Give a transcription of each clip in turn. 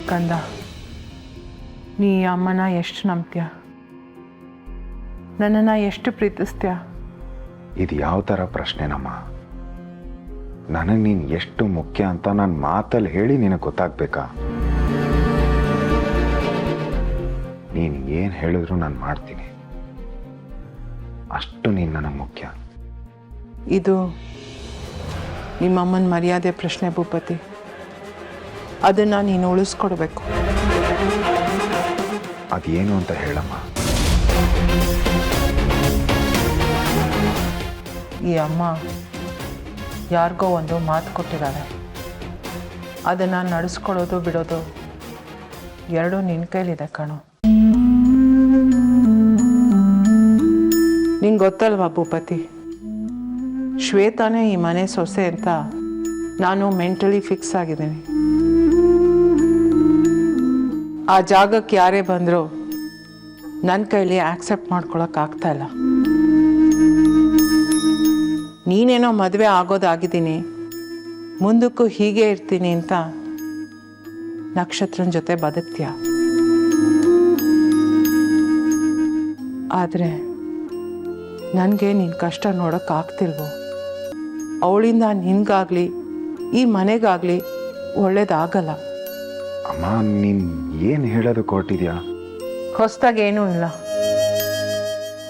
ಕಂದ, ನೀ ಅಮ್ಮನ ಎಷ್ಟು ನಂಬ್ತೀಯ, ನನ್ನನ್ನು ಎಷ್ಟು ಪ್ರೀತಿಸ್ತೀಯ? ಇದು ಯಾವ ಥರ ಪ್ರಶ್ನೆನಮ್ಮ? ನನಗೆ ನೀನು ಎಷ್ಟು ಮುಖ್ಯ ಅಂತ ನನ್ನ ಮಾತಲ್ಲಿ ಹೇಳಿ ನಿನಗೆ ಗೊತ್ತಾಗಬೇಕಾ? ನೀನು ಏನು ಹೇಳಿದ್ರು ನಾನು ಮಾಡ್ತೀನಿ, ಅಷ್ಟು ನೀನು ನನಗೆ ಮುಖ್ಯ. ಇದು ನಿಮ್ಮಮ್ಮನ ಮರ್ಯಾದೆ ಪ್ರಶ್ನೆ ಭೂಪತಿ, ಅದನ್ನು ನೀನು ಉಳಿಸ್ಕೊಡ್ಬೇಕು. ಅದೇನು ಅಂತ ಹೇಳಮ್ಮ. ಈ ಅಮ್ಮ ಯಾರಿಗೋ ಒಂದು ಮಾತು ಕೊಟ್ಟಿದ್ದಾರೆ, ಅದನ್ನು ನಡೆಸ್ಕೊಡೋದು ಬಿಡೋದು ಎರಡೂ ನಿನ್ನ ಕೈಲಿದೆ ಕಣೋ. ನಿಂಗೆ ಗೊತ್ತಲ್ವಾ ಭೂಪತಿ, ಶ್ವೇತಾನೇ ಈ ಮನೆ ಸೊಸೆ ಅಂತ ನಾನು ಮೆಂಟಲಿ ಫಿಕ್ಸ್ ಆಗಿದ್ದೀನಿ. ಆ ಜಾಗಕ್ಕೆ ಯಾರೇ ಬಂದರೂ ನನ್ನ ಕೈಲಿ ಆಕ್ಸೆಪ್ಟ್ ಮಾಡ್ಕೊಳಕ್ಕಾಗ್ತಾ ಇಲ್ಲ. ನೀನೇನೋ ಮದುವೆ ಆಗೋದಾಗಿದ್ದೀನಿ, ಮುಂದಕ್ಕೂ ಹೀಗೆ ಇರ್ತೀನಿ ಅಂತ ನಕ್ಷತ್ರನ ಜೊತೆ ಬದುಕ್ತೀಯ. ಆದರೆ ನನಗೆ ನಿನ್ನ ಕಷ್ಟ ನೋಡೋಕ್ಕಾಗ್ತಿಲ್ವೋ? ಅವಳಿಂದ ನಿನಗಾಗಲಿ ಈ ಮನೆಗಾಗಲಿ ಒಳ್ಳೇದಾಗಲ್ಲ. ಅಮ್ಮ, ನೀನು ಏನು ಹೇಳೋದು ಕೊಟ್ಟಿದ್ಯಾ? ಹೊಸದಾಗಿ ಏನೂ ಇಲ್ಲ.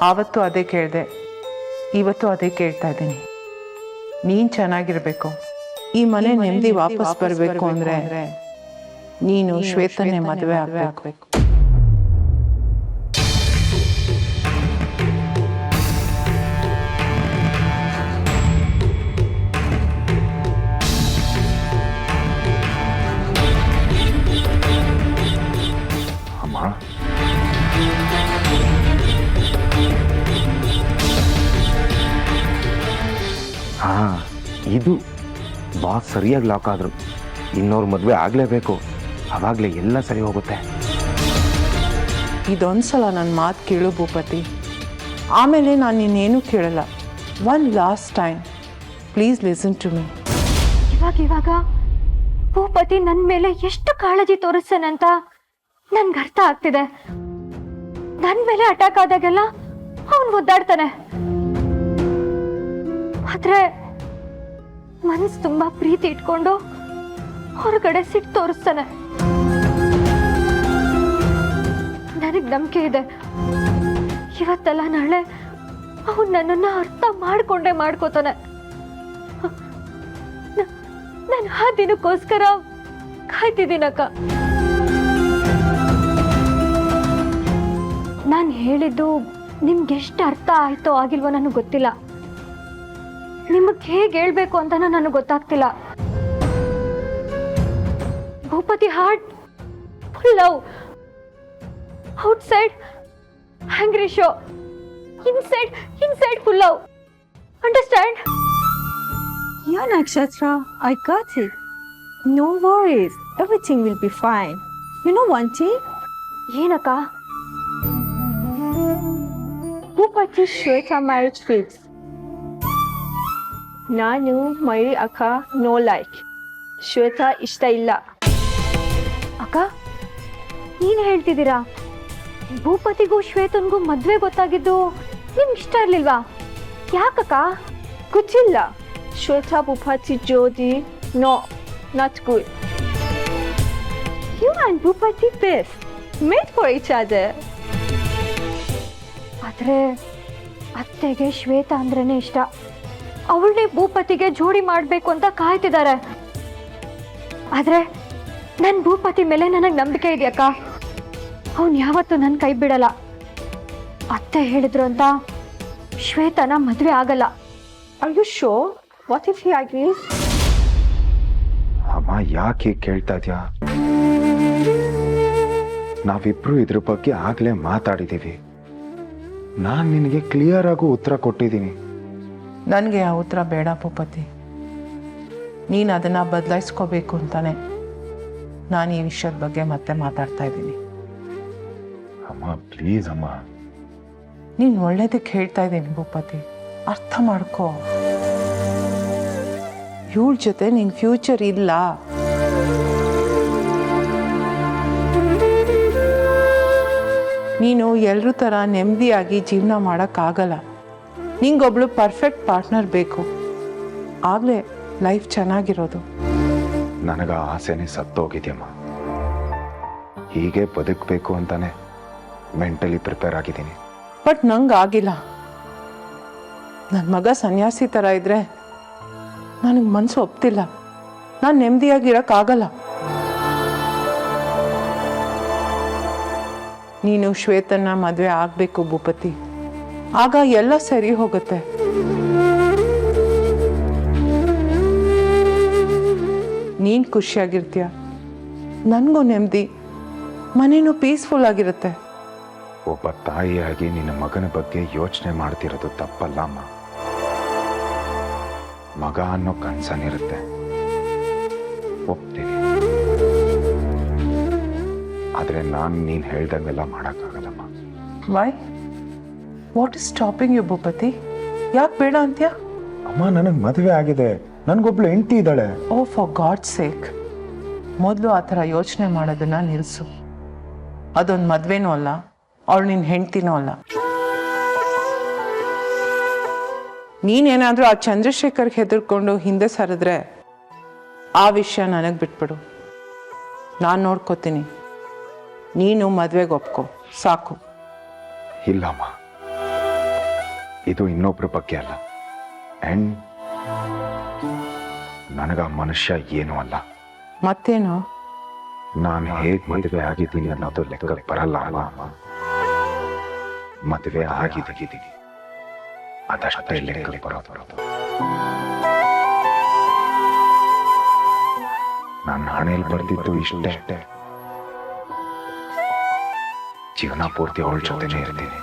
ಆವತ್ತು ಅದೇ ಕೇಳಿದೆ, ಇವತ್ತು ಅದೇ ಕೇಳ್ತಾ ಇದ್ದೀನಿ. ನೀನು ಚೆನ್ನಾಗಿರಬೇಕು, ಈ ಮನೆ ನೆಮ್ಮದಿ ವಾಪಸ್ ಬರಬೇಕು ಅಂದರೆ ನೀನು ಶ್ವೇತನೇ ಮದುವೆ ಆಗಬೇಕು. ಹಾಂ, ಇದು ಬಾಸ್ ಸರಿಯಾಗಿ ಲಾಕ್ ಆದರು. ಇನ್ನೋರು ಮದುವೆ ಆಗಲೇಬೇಕು, ಆವಾಗಲೇ ಎಲ್ಲ ಸರಿ ಹೋಗುತ್ತೆ. ಇದೊಂದು ಸಲ ನನ್ನ ಮಾತು ಕೇಳು ಭೂಪತಿ, ಆಮೇಲೆ ನಾನು ನಿನ್ನೇನು ಕೇಳಲ್ಲ. One last time please listen to me. ಇವಾಗ ಭೂಪತಿ ನನ್ನ ಮೇಲೆ ಎಷ್ಟು ಕಾಳಜಿ ತೋರಿಸ್ತಾನಂತ ನನ್ಗೆ ಅರ್ಥ ಆಗ್ತಿದೆ. ನನ್ನ ಮೇಲೆ ಅಟ್ಯಾಕ್ ಆದಾಗೆಲ್ಲ ಅವನು ಒದ್ದಾಡ್ತಾನೆ, ಆದ್ರೆ ಮನಸ್ಸು ತುಂಬಾ ಪ್ರೀತಿ ಇಟ್ಕೊಂಡು ಹೊರಗಡೆ ಸಿಟ್ಟು ತೋರಿಸ್ತಾನೆ. ನನಗೆ ನಂಬಿಕೆ ಇದೆ, ಇವತ್ತಲ್ಲ ನಾಳೆ ಅವನು ನನ್ನನ್ನ ಅರ್ಥ ಮಾಡ್ಕೋತಾನೆ. ನಾನು ಆ ದಿನಕ್ಕೋಸ್ಕರ ಕಾಯ್ತಿದ್ದೀನಕ್ಕ. ನಾನು ಹೇಳಿದ್ದು ನಿಮ್ಗೆ ಎಷ್ಟು ಅರ್ಥ ಆಯ್ತೋ ಆಗಿಲ್ವೋ ನನಗೆ ಗೊತ್ತಿಲ್ಲ. ನಿಮಗೆ ಹೇಗೆ ಹೇಳ್ಬೇಕು ಅಂತ ನನಗೆ ಗೊತ್ತಾಗ್ತಿಲ್ಲ. ಭೂಪತಿ ಹಾರ್ಟ್ ಫುಲ್ ಲವ್, ಔಟ್ಸೈಡ್ ಹ್ಯಾಂಗ್ರಿ show, inside full love. Understand? Yeah, Nakshatra, I got it. No worries, everything will be fine. You know one thing? ಏನಕ್ಕ? ಭೂಪತಿ ಶ್ವೇತಾ ಮ್ಯಾರೇಜ್ ಫಿಕ್ಸ್. ನಾನು ಮೈರಿ ಅಕ್ಕ ನೋ ಲೈಕ್. ಶ್ವೇತಾ ಇಷ್ಟ ಇಲ್ಲ. ಅಕ್ಕ, ನೀನು ಹೇಳ್ತಿದ್ದೀರಾ? ಭೂಪತಿಗೂ ಶ್ವೇತನ್ಗೂ ಮದ್ವೆ ಗೊತ್ತಾಗಿದ್ದು ನಿಮ್ಗೆ ಇಷ್ಟ ಇರ್ಲಿಲ್ವಾ? ಯಾಕಕ್ಕ? ಗೊತ್ತಿಲ್ಲ. ಶ್ವೇತಾ ಭೂಪತಿ ಜೋಡಿ no, not good. You and Bhupati best, made for each other. ಆದ್ರೆ ಅತ್ತೆಗೆ ಶ್ವೇತಾ ಅಂದ್ರೇನೆ ಇಷ್ಟ. ಅವಳನ್ನೇ ಭೂಪತಿಗೆ ಜೋಡಿ ಮಾಡ್ಬೇಕು ಅಂತ ಕಾಯ್ತಿದ್ದಾರೆ. ಆದ್ರೆ ನನ್ನ ಭೂಪತಿ ಮೇಲೆ ನನಗೆ ನಂಬಿಕೆ ಇದೆಯಕ್ಕ. ಅವನು ಯಾವತ್ತೂ ನನ್ನ ಕೈ ಬಿಡಲ್ಲ. ಅತ್ತೆ ಹೇಳಿದ್ರು ಅಂತ ಶ್ವೇತನ ಮದುವೆ ಆಗಲ್ಲ. Are you sure? What if he agrees? ಅಮ್ಮ, ಯಾಕೆ ಕೇಳ್ತಾ ಇದೆಯಾ? ನಾವಿಬ್ರು ಇದ್ರ ಬಗ್ಗೆ ಆಗಲೇ ಮಾತಾಡಿದ್ದೀವಿ. ನಾನು ನಿನಗೆ ಕ್ಲಿಯರ್ ಆಗು ಉತ್ತರ ಕೊಟ್ಟಿದ್ದೀನಿ. ನನಗೆ ಆ ಉತ್ತರ ಬೇಡ ಭೂಪತಿ. ನೀನು ಅದನ್ನು ಬದಲಾಯಿಸ್ಕೋಬೇಕು ಅಂತಾನೆ ನಾನು ಈ ವಿಷಯದ ಬಗ್ಗೆ ಮತ್ತೆ ಮಾತಾಡ್ತಾ ಇದ್ದೀನಿ. ಅಮ್ಮ ಪ್ಲೀಸ್ ಅಮ್ಮ. ನೀನು ಒಳ್ಳೇದಕ್ಕೆ ಹೇಳ್ತಾ ಇದ್ದೀನಿ ಭೂಪತಿ, ಅರ್ಥ ಮಾಡ್ಕೋ. ಇವಳ ಜೊತೆ ನಿನ್ನ ಫ್ಯೂಚರ್ ಇಲ್ಲ. ನೀನು ಎಲ್ಲರೂ ಥರ ನೆಮ್ಮದಿಯಾಗಿ ಜೀವನ ಮಾಡೋಕ್ಕಾಗಲ್ಲ. ನಿಂಗೊಬ್ಳು ಪರ್ಫೆಕ್ಟ್ ಪಾರ್ಟ್ನರ್ ಬೇಕು, ಆಗಲೇ ಲೈಫ್ ಚೆನ್ನಾಗಿರೋದು. ನನಗೆ ಆಸೆನೇ ಸತ್ತೋಗಿದ್ಯಮ್ಮ. ಹೀಗೆ ಬದುಕಬೇಕು ಅಂತಾನೆ ಮೆಂಟಲಿ ಪ್ರಿಪೇರ್ ಆಗಿದ್ದೀನಿ. ಬಟ್ ನಂಗೆ ಆಗಿಲ್ಲ. ನನ್ನ ಮಗ ಸನ್ಯಾಸಿ ಥರ ಇದ್ರೆ ನನಗೆ ಮನಸ್ಸು ಒಪ್ತಿಲ್ಲ. ನಾನು ನೆಮ್ಮದಿಯಾಗಿರೋಕ್ಕಾಗಲ್ಲ. ನೀನು ಶ್ವೇತನ್ನ ಮದುವೆ ಆಗಬೇಕು ಭೂಪತಿ, ಆಗ ಎಲ್ಲ ಸರಿ ಹೋಗುತ್ತೆ. ನೀನು ಖುಷಿಯಾಗಿರ್ತೀಯ, ನನಗೂ ನೆಮ್ಮದಿ, ಮನೇನೂ ಪೀಸ್ಫುಲ್ ಆಗಿರುತ್ತೆ. ಒಬ್ಬ ತಾಯಿಯಾಗಿ ನಿನ್ನ ಮಗನ ಬಗ್ಗೆ ಯೋಚನೆ ಮಾಡ್ತಿರೋದು ತಪ್ಪಲ್ಲ ಅಮ್ಮ. ಮಗ ಅನ್ನೋ ಕನ್ಸನಿರುತ್ತೆ, ಒಪ್ತೀನಿ. ಆದರೆ ನಾನು ನೀನು ಹೇಳ್ದಂಗೆಲ್ಲ ಮಾಡೋಕ್ಕಾಗಲ್ಲಮ್ಮ. Why? What is stopping you Bhupathi? ಯಾಕೆ ಬೇಡ ಅಂತ್ಯಾ? ಅಮ್ಮ, ನನಗೆ ಮದುವೆ ಆಗಿದೆ, ನನಗೊಬ್ಳು ಹೆಂಡತಿ ಇದ್ದಾಳೆ. ಓ, ಫಾರ್ ಗಾಡ್ ಸೇಕ್, ಮೊದಲು ಆ ಥರ ಯೋಚನೆ ಮಾಡೋದನ್ನ ನಿಲ್ಲಿಸು. ಅದೊಂದು ಮದುವೆನೂ ಅಲ್ಲ, ಅವಳು ನಿನ್ನ ಹೆಂಡ್ತಿನೂ ಅಲ್ಲ. ನೀನೇನಾದರೂ ಆ ಚಂದ್ರಶೇಖರ್ಗೆ ಹೆದರ್ಕೊಂಡು ಹಿಂದೆ ಸರಿದ್ರೆ ಆ ವಿಷಯ ನನಗೆ ಬಿಟ್ಬಿಡು, ನಾನು ನೋಡ್ಕೋತೀನಿ. ನೀನು ಮದುವೆಗೆ ಒಪ್ಕೊ ಸಾಕು. ಇಲ್ಲಮ್ಮ, ಇದು ಇನ್ನೊಬ್ರ ಬಗ್ಗೆ ಅಲ್ಲ. ಆ್ಯಂಡ್ ನನಗ ಮನುಷ್ಯ ಏನೂ ಅಲ್ಲ. ಮತ್ತೇನು? ನಾನು ಹೇಗೆ ಮದುವೆ ಆಗಿದ್ದೀನಿ ಅನ್ನೋದು ಲೆಕ್ಕಕ್ಕೆ ಬರಲ್ಲ ಅಮ್ಮ. ಮದುವೆ ಆಗಿದ್ದೀನಿ, ಅದಷ್ಟೇ ಲೆಕ್ಕಕ್ಕೆ ಬರೋದು. ನನ್ನ ಹಣೆಯಲ್ಲಿ ಬರ್ತಿತ್ತು ಇಷ್ಟೇ. ಜೀವನ ಪೂರ್ತಿ ಅವಳ ಜೊತೆನೇ ಇರ್ತೀನಿ.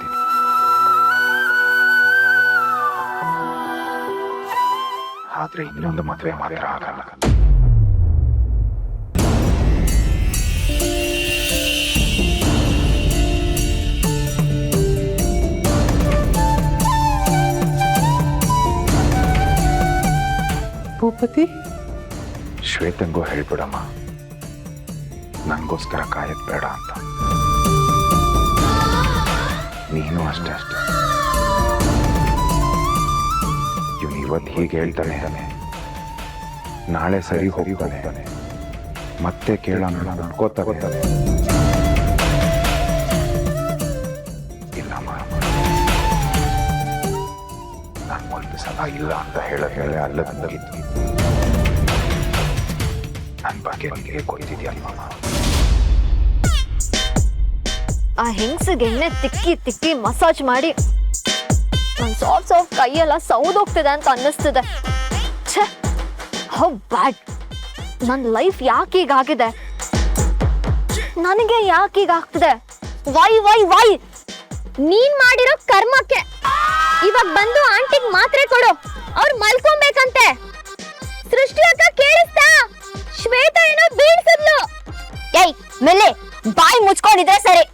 ಆದ್ರೆ ಇನ್ನೊಂದು ಮದುವೆ ಮಾತ್ರ ಆಗಲ್ಲ. ಭೂಪತಿ, ಶ್ವೇತಂಗೂ ಹೇಳ್ಬಿಡಮ್ಮ, ನನಗೋಸ್ಕರ ಕಾಯದ್ ಬೇಡ ಅಂತ. ನೀನು ಅಷ್ಟೇ. ಇವನು ಇವತ್ತು ಹೀಗೆ ಹೇಳ್ತಾನೆ, ನಾಳೆ ಸರಿ ಹೋಗ್ತಾನೆ, ಮತ್ತೆ ಕೇಳೋಣ ಅನ್ಕೋತಾನೆ. ಇಲ್ಲಮ್ಮ, ನಾನು ಒಂದು ಸಲ ಇಲ್ಲ ಅಂತ ಹೇಳೋದು ಅಲ್ಲದಂಗಿತ್ತು. ನನ್ನ ಬಗ್ಗೆ ನಿಮಗೆ ಗೊತ್ತಿದೆಯಲ್ವ? ಆ ಹೆಂಗ್ಸಿಗೆ ಎಣ್ಣೆ ತಿಕ್ಕಿ ಮಸಾಜ್ ಮಾಡಿ ನನ್ನ ಸಾಫ್ಟ್ ಕೈಯೆಲ್ಲ ಸೌದೋಗ್ತಿದೆ ಅಂತ ಅನ್ನಿಸ್ತಿದೆ. ಛೇ, ಹೌ ಬ್ಯಾಡ್. ನನ್ನ ಲೈಫ್ ಯಾಕೆ ಹೀಗಾಗಿದೆ? ನನಗೆ ಯಾಕೆ ಹೀಗಾಗ್ತಿದೆ? Y Y Y? ನೀನ್ ಮಾಡಿರೋ ಕರ್ಮಕ್ಕೆ ಇವಾಗ ಬಂದು ಆಂಟಿಗ್ ಮಾತ್ರೆ ಕೊಡು, ಅವ್ರು ಮಲ್ಕೊಬೇಕಂತೆ. ಸೃಷ್ಟಿ ಅಕ್ಕ ಕೇಳಿಸ್ತಾ? ಶ್ವೇತಾ ಏನೋ ಬೀಳ್ಸಿದ್ಲು. ಏಯ್ ಮೆಲ್ಲೆ, ಬಾಯಿ ಮುಚ್ಕೊಂಡಿದ್ರೆ ಸರಿ,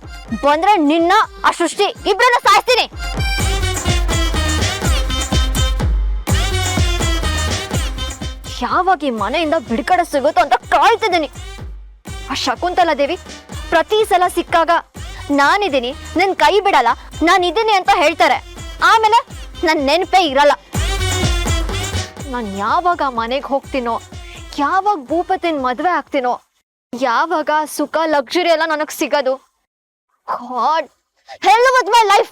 ಬಂದ್ರೆ ನಿನ್ನ ಆ ಸೃಷ್ಟಿ ಇಬ್ರನ್ನ ಸಾಯ್ತೀನಿ. ಯಾವಾಗ ಈ ಮನೆಯಿಂದ ಬಿಡುಗಡೆ ಸಿಗುತ್ತೋ ಅಂತ ಕಾಯ್ತಿದ್ದೀನಿ. ಆ ಶಕುಂತಲಾ ದೇವಿ ಪ್ರತಿ ಸಲ ಸಿಕ್ಕಾಗ ನಾನಿದ್ದೀನಿ, ನನ್ ಕೈ ಬಿಡಲ್ಲ, ನಾನಿದ್ದೀನಿ ಅಂತ ಹೇಳ್ತಾರೆ. ಆಮೇಲೆ ನನ್ ನೆನಪೇ ಇರಲ್ಲ. ನಾನು ಯಾವಾಗ ಮನೆಗೆ ಹೋಗ್ತೀನೋ, ಯಾವಾಗ ಭೂಪತಿನ ಮದ್ವೆ ಆಗ್ತೀನೋ, ಯಾವಾಗ ಸುಖ ಲಕ್ಸುರಿ ಎಲ್ಲ ನನಗ್ ಸಿಗೋದು. God, hell with my life.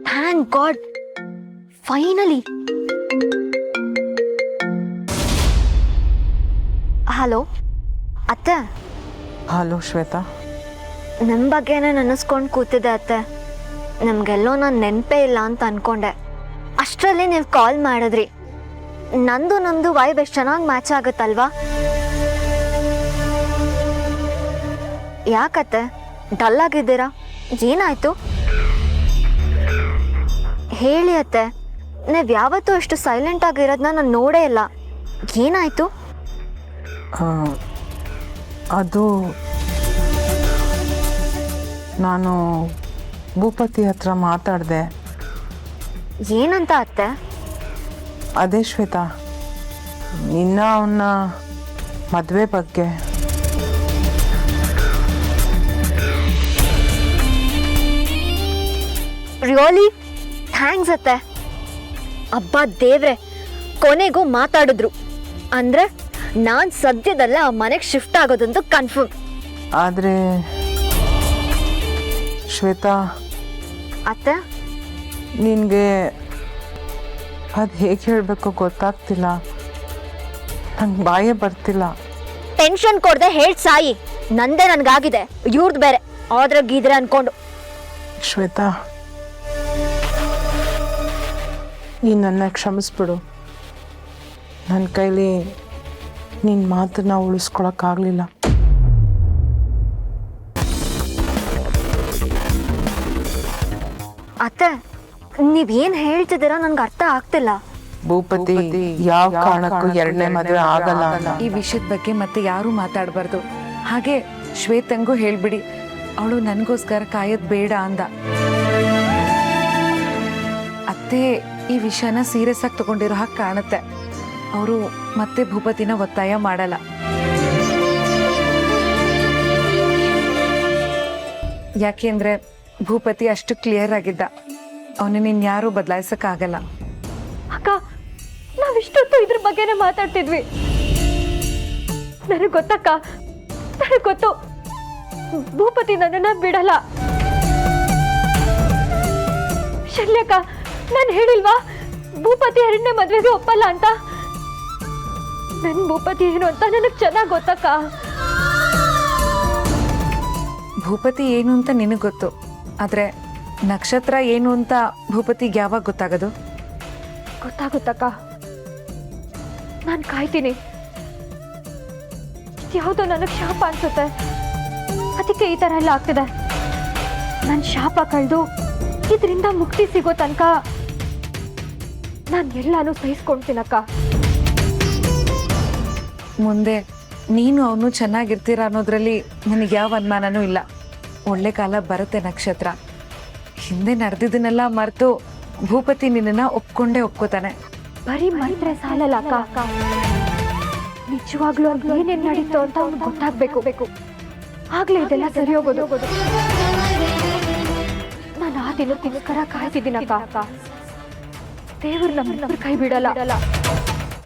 Thank God. Finally. Hello ಅತ್ತೆ. ಹಲೋ ಶ್ವೇತಾ. ನಿಮ್ಮ ಬಗ್ಗೆನೇ ನೆನೆಸ್ಕೊಂಡು ಕೂತಿದ್ದೆ ಅತ್ತೆ. ನಮ್ಗೆಲ್ಲೋ ನಾನು ನೆನಪೇ ಇಲ್ಲ ಅಂತ ಅನ್ಕೊಂಡೆ. ಅಷ್ಟರಲ್ಲಿ ನೀವು ಕಾಲ್ ಮಾಡಿದ್ರಿ. ನಂದು ವೈಬ್ ಎಷ್ಟು ಚೆನ್ನಾಗಿ ಮ್ಯಾಚ್ ಆಗುತ್ತಲ್ವಾ? ಯಾಕತ್ತೆ ಡಲ್ ಆಗಿದ್ದೀರಾ? ಏನಾಯ್ತು ಹೇಳಿ ಅತ್ತೆ. ನೀವು ಯಾವತ್ತೂ ಅಷ್ಟು ಸೈಲೆಂಟ್ ಆಗಿರೋದನ್ನ ನಾನು ನೋಡೇ ಇಲ್ಲ. ಏನಾಯ್ತು? ಅದು ನಾನು ಭೂಪತಿ ಹತ್ರ ಮಾತಾಡಿದೆ. ಏನಂತ ಅತ್ತೆ? ಅದೇ ಶ್ವೇತಾ, ನಿನ್ನ ಅವನ್ನ ಮದುವೆ ಬಗ್ಗೆ. ರಿಯಲಿ ಥ್ಯಾಂಕ್ಸ್ ಅತ್ತೆ. ಅಬ್ಬಾ ದೇವ್ರೆ, ಕೊನೆಗೂ ಮಾತಾಡಿದ್ರು. ಅಂದ್ರೆ ನಾನ್ ಸದ್ಯದಲ್ಲೇ ಆ ಮನೆಗೆ ಶಿಫ್ಟ್ ಆಗೋದಂತೂ ಕನ್ಫರ್ಮ್. ಆದರೆ ಶ್ವೇತಾ, ಅತ್ತೆ, ನಿನಗೆ ಅದು ಹೇಗೆ ಹೇಳಬೇಕು ಗೊತ್ತಾಗ್ತಿಲ್ಲ. ನಂಗೆ ಬಾಯೇ ಬರ್ತಿಲ್ಲ. ಟೆನ್ಷನ್ ಕೊಡದೆ ಹೇಳ್ ಸಾಯಿ. ನಂದೇ ನನ್ಗಾಗಿದೆ, ಇವ್ರದ್ದು ಬೇರೆ ಆದ್ರೆ ಗೀದ್ರೆ ಅನ್ಕೊಂಡು. ಶ್ವೇತಾ, ನೀನು ನನ್ನ ಕ್ಷಮಿಸ್ಬಿಡು. ನನ್ನ ಕೈಲಿ ನಿನ್ನ ಮಾತನ್ನ ಉಳಿಸ್ಕೊಳಕ್ಕಾಗಲಿಲ್ಲ. ಅತ್ತೆ, ನೀವೇನ್ ಹೇಳ್ತಿದ್ದೀರಾ ನನ್ಗೆ ಅರ್ಥ ಆಗ್ತಿಲ್ಲ. ಭೂಪತಿ ಯಾವ ಕಾರಣಕ್ಕೂ ಎರಡನೇ ಮದುವೆ ಆಗಲ್ಲ. ಈ ವಿಷಯದ ಬಗ್ಗೆ ಮತ್ತೆ ಯಾರೂ ಮಾತಾಡಬಾರ್ದು. ಹಾಗೆ ಶ್ವೇತಂಗೂ ಹೇಳ್ಬಿಡಿ, ಅವಳು ನನಗೋಸ್ಕರ ಕಾಯೋದು ಬೇಡ ಅಂದ. ಅತ್ತೆ ಈ ವಿಷಯನ ಸೀರಿಯಸ್ ಆಗಿ ತಗೊಂಡಿರೋ ಹಾಗೆ ಕಾಣುತ್ತೆ. ಅವರು ಮತ್ತೆ ಭೂಪತಿನ ಒತ್ತಾಯ ಮಾಡಲ್ಲ. ಯಾಕೆಂದ್ರೆ ಭೂಪತಿ ಅಷ್ಟು ಕ್ಲಿಯರ್ ಆಗಿದ್ದ. ಅವನನ್ನ ಇನ್ಯಾರೂ ಬದಲಾಯಿಸಕ್ಕಾಗಲ್ಲ. ಅಕ್ಕ, ನಾವಿಷ್ಟೊತ್ತು ಇದ್ರ ಬಗ್ಗೆನೇ ಮಾತಾಡ್ತಿದ್ವಿ. ನನಗೆ ಗೊತ್ತಕ್ಕ, ನನಗೆ ಗೊತ್ತು ಭೂಪತಿ ನನ್ನನ್ನ ಬಿಡಲ್ಲ. ಶಲ್ಯಕ್ಕ, ನಾನು ಹೇಳಿಲ್ವಾ ಭೂಪತಿ ಎರಡನೇ ಮದ್ವೆಗೆ ಒಪ್ಪಲ್ಲ ಅಂತ? ನನ್ ಭೂಪತಿ ಏನು ಅಂತ ನನಗೆ ಚೆನ್ನಾಗಿ ಗೊತ್ತಕ್ಕ. ಭೂಪತಿ ಏನು ಅಂತ ನಿನಗೆ ಗೊತ್ತು, ಆದ್ರೆ ನಕ್ಷತ್ರ ಏನು ಅಂತ ಭೂಪತಿಗೆ ಯಾವಾಗ ಗೊತ್ತಾಗೋದು? ಗೊತ್ತಾಗುತ್ತಕ್ಕ, ನಾನು ಕಾಯ್ತೀನಿ. ಯಾವುದೋ ನನಗೆ ಶಾಪ ಅನ್ಸುತ್ತೆ, ಅದಕ್ಕೆ ಈ ತರ ಎಲ್ಲ ಆಗ್ತಿದೆ. ನನ್ನ ಶಾಪ ಕಳೆದು ಇದರಿಂದ ಮುಕ್ತಿ ಸಿಗೋ ತನಕ ನಾನು ಎಲ್ಲಾನು ಸಹಿಸ್ಕೊಳ್ತೀನಕ್ಕ. ಮುಂದೆ ನೀನು ಅವನು ಚೆನ್ನಾಗಿರ್ತೀರ ಅನ್ನೋದ್ರಲ್ಲಿ ನನಗೆ ಯಾವ ಅನುಮಾನನೂ ಇಲ್ಲ. ಒಳ್ಳೆ ಕಾಲ ಬರುತ್ತೆ ನಕ್ಷತ್ರ. ಹಿಂದೆ ನಡೆದಿದ್ದನ್ನೆಲ್ಲ ಮರೆತು ಭೂಪತಿ ನಿನ್ನನ್ನ ಒಪ್ಕೊಂಡೇ ಒಪ್ಕೋತಾನೆ. ಬರೀ ಮೈತ್ರೆ ಸಾಲಲ್ಲ ಅಕ್ಕ, ನಿಜವಾಗ್ಲೂ ಅಲ್ಲಿ ಏನೇನ್ ನಡೀತು ಅಂತ ಅವ್ನಿಗೆ ಗೊತ್ತಾಗ್ಬೇಕು. ಆಗ್ಲೇ ಇದೆಲ್ಲ ಸರಿ ಹೋಗೋದು. ನಾನು ಆ ದಿನಕ್ಕೋಸ್ಕರ ಕಾಯ್ತಿದ್ದೀನಕ್ಕ. ದೇವ್ರು ನಮ್ಮ ಕೈ ಬಿಡಲ್ಲ.